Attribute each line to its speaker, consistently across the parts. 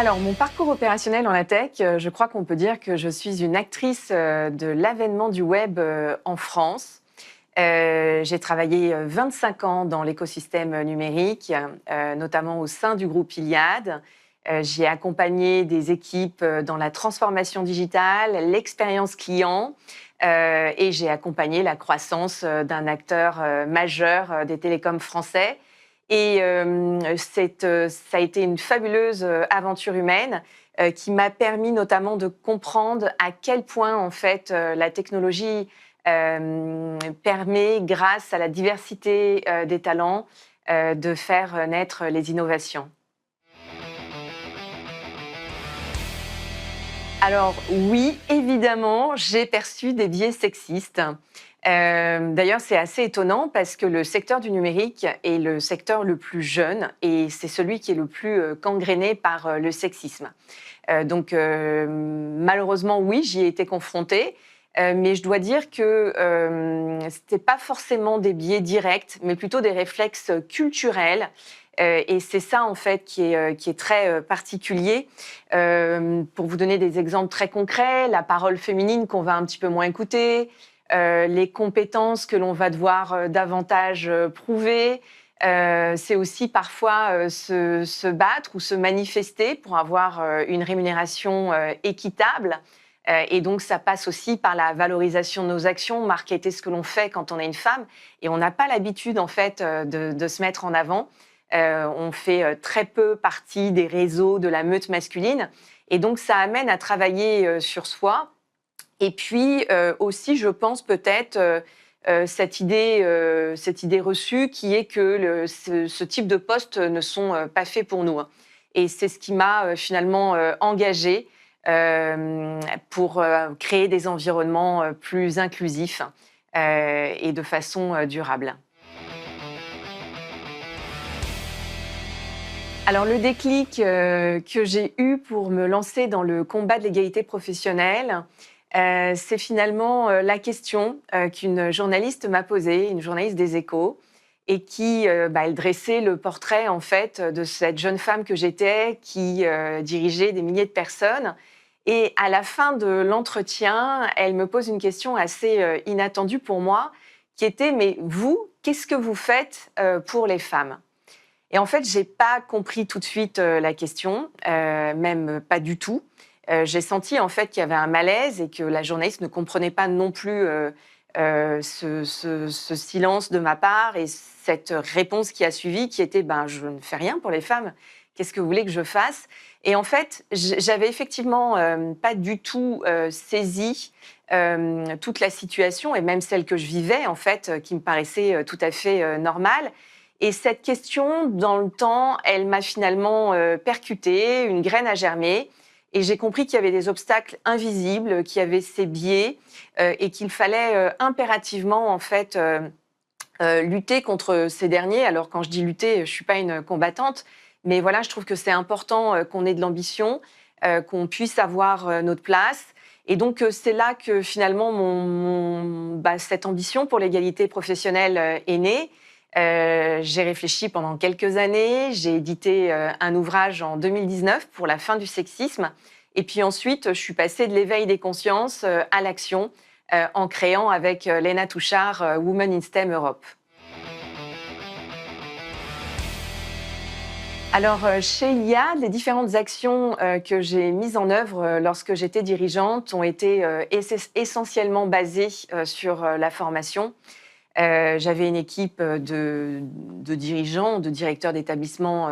Speaker 1: Alors, mon parcours opérationnel en la tech, je crois qu'on peut dire que je suis une actrice de l'avènement du web en France. J'ai travaillé 25 ans dans l'écosystème numérique, notamment au sein du groupe Iliad. J'ai accompagné des équipes dans la transformation digitale, l'expérience client, et j'ai accompagné la croissance d'un acteur majeur des télécoms français. Et ça a été une fabuleuse aventure humaine qui m'a permis notamment de comprendre à quel point en fait la technologie permet, grâce à la diversité des talents, de faire naître les innovations. Alors oui, évidemment, j'ai perçu des biais sexistes. D'ailleurs, c'est assez étonnant parce que le secteur du numérique est le secteur le plus jeune et c'est celui qui est le plus gangréné par le sexisme. Malheureusement, oui, j'y ai été confrontée. Mais je dois dire que ce n'était pas forcément des biais directs, mais plutôt des réflexes culturels. Et c'est ça, en fait, qui est très particulier. Pour vous donner des exemples très concrets, la parole féminine qu'on va un petit peu moins écouter, les compétences que l'on va devoir davantage prouver. C'est aussi parfois se battre ou se manifester pour avoir une rémunération équitable. Et donc, ça passe aussi par la valorisation de nos actions, marketer ce que l'on fait quand on est une femme. Et on n'a pas l'habitude, en fait, de se mettre en avant. On fait très peu partie des réseaux de la meute masculine. Et donc, ça amène à travailler sur soi. Et puis aussi, je pense peut-être cette idée reçue qui est que ce type de postes ne sont pas faits pour nous. Et c'est ce qui m'a finalement engagée pour créer des environnements plus inclusifs et de façon durable. Alors le déclic que j'ai eu pour me lancer dans le combat de l'égalité professionnelle, c'est finalement la question qu'une journaliste m'a posée, une journaliste des Échos, et qui elle dressait le portrait en fait de cette jeune femme que j'étais, qui dirigeait des milliers de personnes. Et à la fin de l'entretien, elle me pose une question assez inattendue pour moi, qui était: mais vous, qu'est-ce que vous faites pour les femmes ? Et en fait, j'ai pas compris tout de suite la question, même pas du tout. J'ai senti en fait qu'il y avait un malaise et que la journaliste ne comprenait pas non plus ce silence de ma part et cette réponse qui a suivi, qui était: ben, je ne fais rien pour les femmes. Qu'est-ce que vous voulez que je fasse ? Et en fait, j'avais effectivement pas du tout saisi toute la situation et même celle que je vivais en fait, qui me paraissait tout à fait normale. Et cette question, dans le temps, elle m'a finalement percutée, une graine a germé. Et j'ai compris qu'il y avait des obstacles invisibles, qu'il y avait ces biais et qu'il fallait impérativement en fait lutter contre ces derniers. Alors quand je dis lutter, je suis pas une combattante, mais voilà, je trouve que c'est important qu'on ait de l'ambition, qu'on puisse avoir notre place. Et donc c'est là que finalement cette ambition pour l'égalité professionnelle est née. J'ai réfléchi pendant quelques années, j'ai édité un ouvrage en 2019 pour la fin du sexisme. Et puis ensuite, je suis passée de l'éveil des consciences à l'action en créant avec Léna Touchard Women in STEM Europe. Alors, chez Iliad, les différentes actions que j'ai mises en œuvre lorsque j'étais dirigeante ont été essentiellement basées sur la formation. J'avais une équipe de dirigeants, de directeurs d'établissements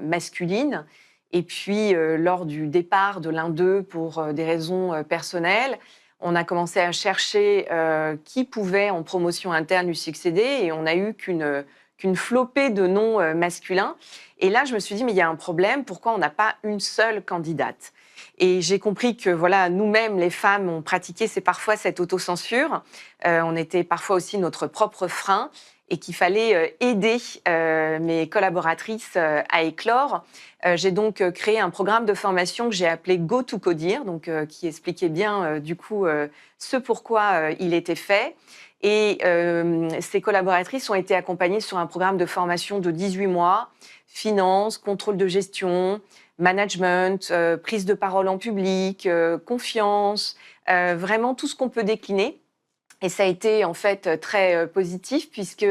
Speaker 1: masculines. Et puis, lors du départ de l'un d'eux pour des raisons personnelles, on a commencé à chercher qui pouvait en promotion interne lui succéder et on n'a eu qu'une flopée de noms masculins. Et là, je me suis dit, mais il y a un problème, pourquoi on n'a pas une seule candidate ? Et j'ai compris que voilà, nous-mêmes, les femmes, on pratiquait parfois cette autocensure. On était parfois aussi notre propre frein et qu'il fallait aider mes collaboratrices à éclore. J'ai donc créé un programme de formation que j'ai appelé Go to Codir, donc qui expliquait bien du coup ce pourquoi il était fait. Et ces collaboratrices ont été accompagnées sur un programme de formation de 18 mois, finance, contrôle de gestion, management, prise de parole en public, confiance, vraiment tout ce qu'on peut décliner. Et ça a été en fait très positif puisque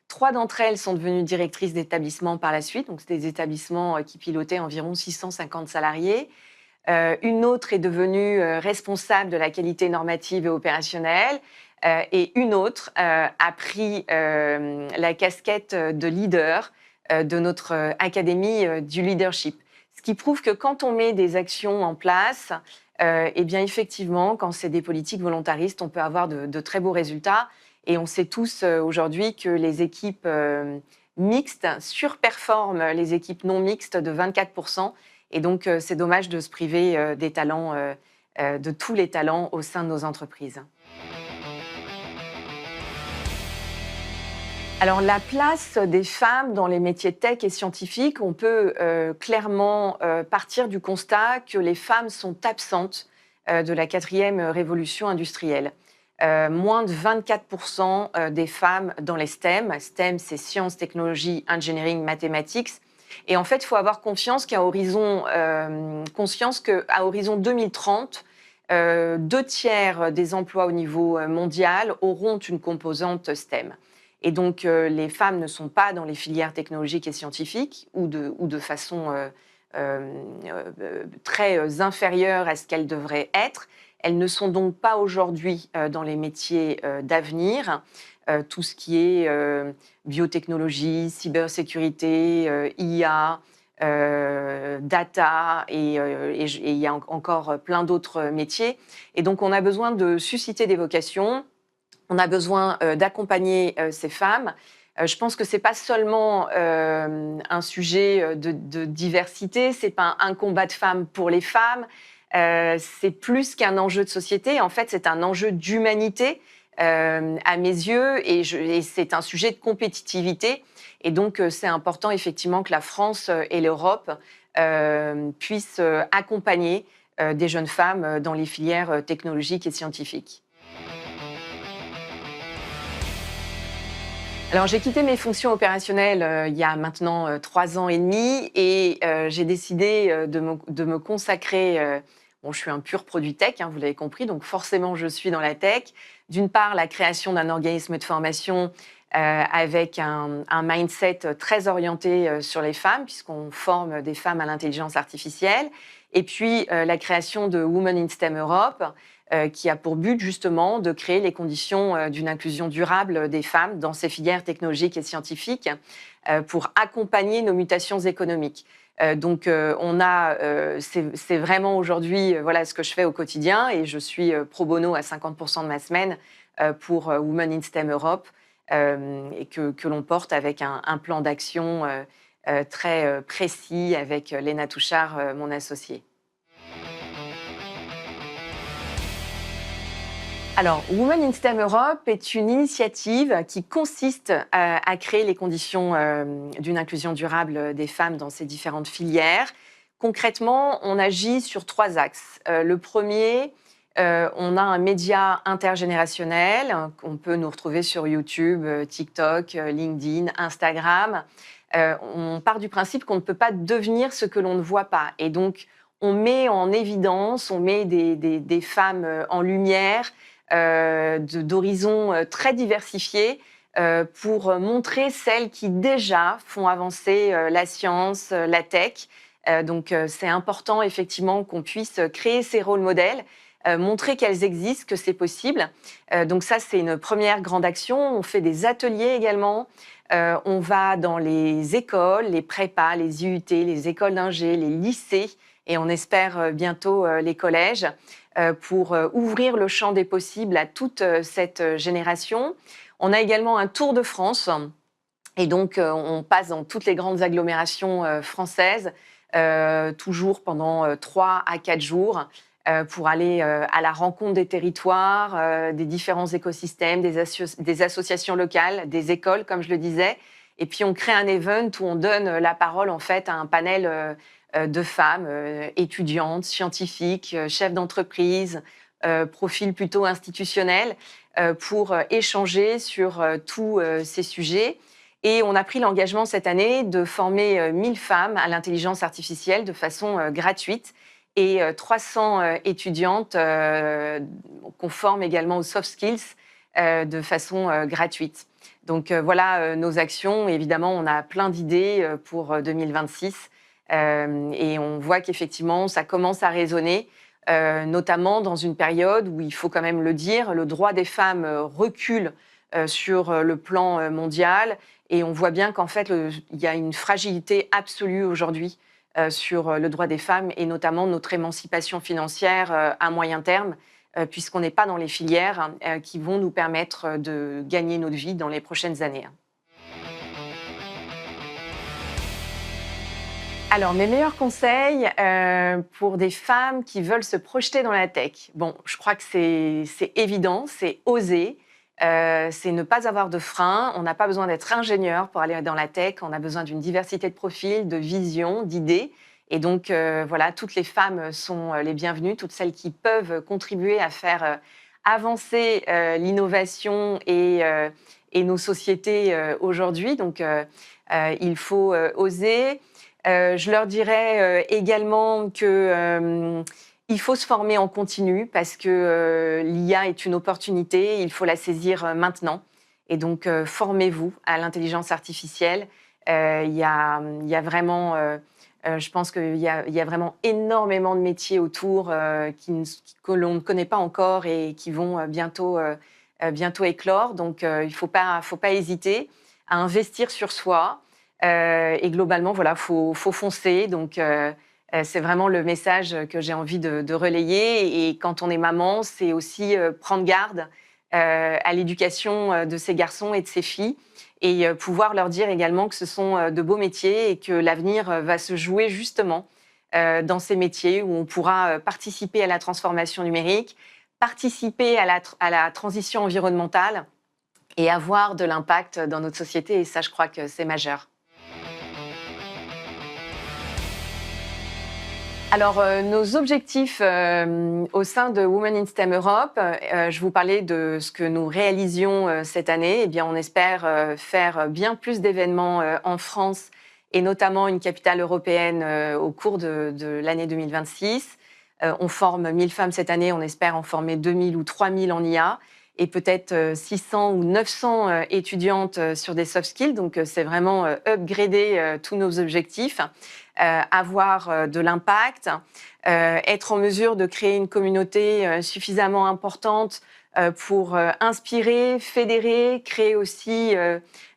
Speaker 1: 3 d'entre elles sont devenues directrices d'établissements par la suite. Donc, c'était des établissements qui pilotaient environ 650 salariés. Une autre est devenue responsable de la qualité normative et opérationnelle. Et une autre a pris la casquette de leader de notre académie du leadership. Ce qui prouve que quand on met des actions en place, eh bien effectivement, quand c'est des politiques volontaristes, on peut avoir de très beaux résultats. Et on sait tous aujourd'hui que les équipes mixtes surperforment les équipes non mixtes de 24%. Et donc, c'est dommage de se priver des talents, de tous les talents au sein de nos entreprises. Alors, la place des femmes dans les métiers tech et scientifiques, on peut clairement partir du constat que les femmes sont absentes de la 4e révolution industrielle. Moins de 24% des femmes dans les STEM. STEM, c'est sciences, technologies, engineering, mathématiques. Et en fait, il faut avoir conscience qu'à horizon 2030, 2/3 des emplois au niveau mondial auront une composante STEM. Et donc, les femmes ne sont pas dans les filières technologiques et scientifiques ou de façon très inférieure à ce qu'elles devraient être. Elles ne sont donc pas aujourd'hui dans les métiers d'avenir. Tout ce qui est biotechnologie, cybersécurité, IA, data, et il y a encore plein d'autres métiers. Et donc, on a besoin de susciter des vocations. On a besoin d'accompagner ces femmes. Je pense que c'est pas seulement un sujet de diversité, c'est pas un combat de femmes pour les femmes, c'est plus qu'un enjeu de société. En fait, c'est un enjeu d'humanité à mes yeux, et c'est un sujet de compétitivité. Et donc, c'est important effectivement que la France et l'Europe puissent accompagner des jeunes femmes dans les filières technologiques et scientifiques. Alors, j'ai quitté mes fonctions opérationnelles il y a maintenant 3 ans et demi, et j'ai décidé de me consacrer. Bon, je suis un pur produit tech, hein, vous l'avez compris, donc forcément, je suis dans la tech. D'une part, la création d'un organisme de formation avec un mindset très orienté sur les femmes, puisqu'on forme des femmes à l'intelligence artificielle. Et puis, la création de Women in STEM Europe, qui a pour but justement de créer les conditions d'une inclusion durable des femmes dans ces filières technologiques et scientifiques pour accompagner nos mutations économiques. Donc, c'est vraiment aujourd'hui voilà ce que je fais au quotidien, et je suis pro bono à 50% de ma semaine pour Women in STEM Europe, et que l'on porte avec un plan d'action très précis avec Léna Touchard, mon associée. Alors, Women in STEM Europe est une initiative qui consiste à créer les conditions d'une inclusion durable des femmes dans ces différentes filières. Concrètement, on agit sur 3 axes. Le premier, on a un média intergénérationnel. On peut nous retrouver sur YouTube, TikTok, LinkedIn, Instagram. On part du principe qu'on ne peut pas devenir ce que l'on ne voit pas. Et donc, on met en évidence, on met des femmes en lumière, d'horizons très diversifiés, pour montrer celles qui déjà font avancer la science, la tech. Donc, c'est important effectivement qu'on puisse créer ces rôles modèles, montrer qu'elles existent, que c'est possible. Donc ça, c'est une première grande action. On fait des ateliers également. On va dans les écoles, les prépas, les IUT, les écoles d'ingé, les lycées, et on espère bientôt les collèges, pour ouvrir le champ des possibles à toute cette génération. On a également un tour de France, et donc on passe dans toutes les grandes agglomérations françaises, toujours pendant 3 à 4 jours, pour aller à la rencontre des territoires, des différents écosystèmes, des associations locales, des écoles, comme je le disais. Et puis, on crée un event où on donne la parole, en fait, à un panel de femmes étudiantes, scientifiques, chefs d'entreprise, profils plutôt institutionnels, pour échanger sur tous ces sujets. Et on a pris l'engagement cette année de former 1000 femmes à l'intelligence artificielle de façon gratuite et 300 étudiantes qu'on forme également aux soft skills de façon gratuite. Donc voilà nos actions. Évidemment, on a plein d'idées pour 2026 et on voit qu'effectivement, ça commence à résonner, notamment dans une période où, il faut quand même le dire, le droit des femmes recule sur le plan mondial. Et on voit bien qu'en fait, il y a une fragilité absolue aujourd'hui sur le droit des femmes et notamment notre émancipation financière à moyen terme, puisqu'on n'est pas dans les filières qui vont nous permettre de gagner notre vie dans les prochaines années. Alors, mes meilleurs conseils pour des femmes qui veulent se projeter dans la tech. Bon, je crois que c'est évident, c'est oser. C'est ne pas avoir de frein. On n'a pas besoin d'être ingénieur pour aller dans la tech. On a besoin d'une diversité de profils, de visions, d'idées. Et donc, voilà, toutes les femmes sont les bienvenues, toutes celles qui peuvent contribuer à faire avancer l'innovation et nos sociétés aujourd'hui. Donc, il faut oser. Je leur dirais également que il faut se former en continu parce que l'IA est une opportunité, il faut la saisir maintenant. Et donc, formez-vous à l'intelligence artificielle. Il y a vraiment, je pense qu'il y a vraiment énormément de métiers autour que l'on ne connaît pas encore et qui vont bientôt éclore. Donc, il ne faut pas hésiter à investir sur soi. Et globalement, voilà, faut foncer. Donc, c'est vraiment le message que j'ai envie de relayer. Et quand on est maman, c'est aussi prendre garde à l'éducation de ses garçons et de ses filles et pouvoir leur dire également que ce sont de beaux métiers et que l'avenir va se jouer justement dans ces métiers où on pourra participer à la transformation numérique, participer à la transition environnementale et avoir de l'impact dans notre société. Et ça, je crois que c'est majeur. Alors, nos objectifs au sein de Women in STEM Europe, je vous parlais de ce que nous réalisions cette année. Eh bien, on espère faire bien plus d'événements en France et notamment une capitale européenne au cours de l'année 2026. On forme 1000 femmes cette année, on espère en former 2000 ou 3000 en IA et peut-être 600 ou 900 étudiantes sur des soft skills. Donc, c'est vraiment upgrader tous nos objectifs. Avoir de l'impact, être en mesure de créer une communauté suffisamment importante pour inspirer, fédérer, créer aussi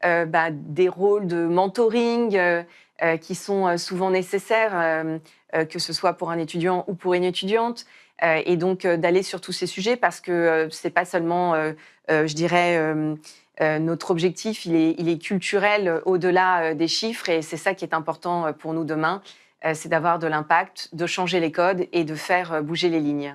Speaker 1: des rôles de mentoring qui sont souvent nécessaires, que ce soit pour un étudiant ou pour une étudiante. Et donc d'aller sur tous ces sujets parce que c'est pas seulement, je dirais, notre objectif, il est culturel au-delà des chiffres et c'est ça qui est important pour nous demain, c'est d'avoir de l'impact, de changer les codes et de faire bouger les lignes.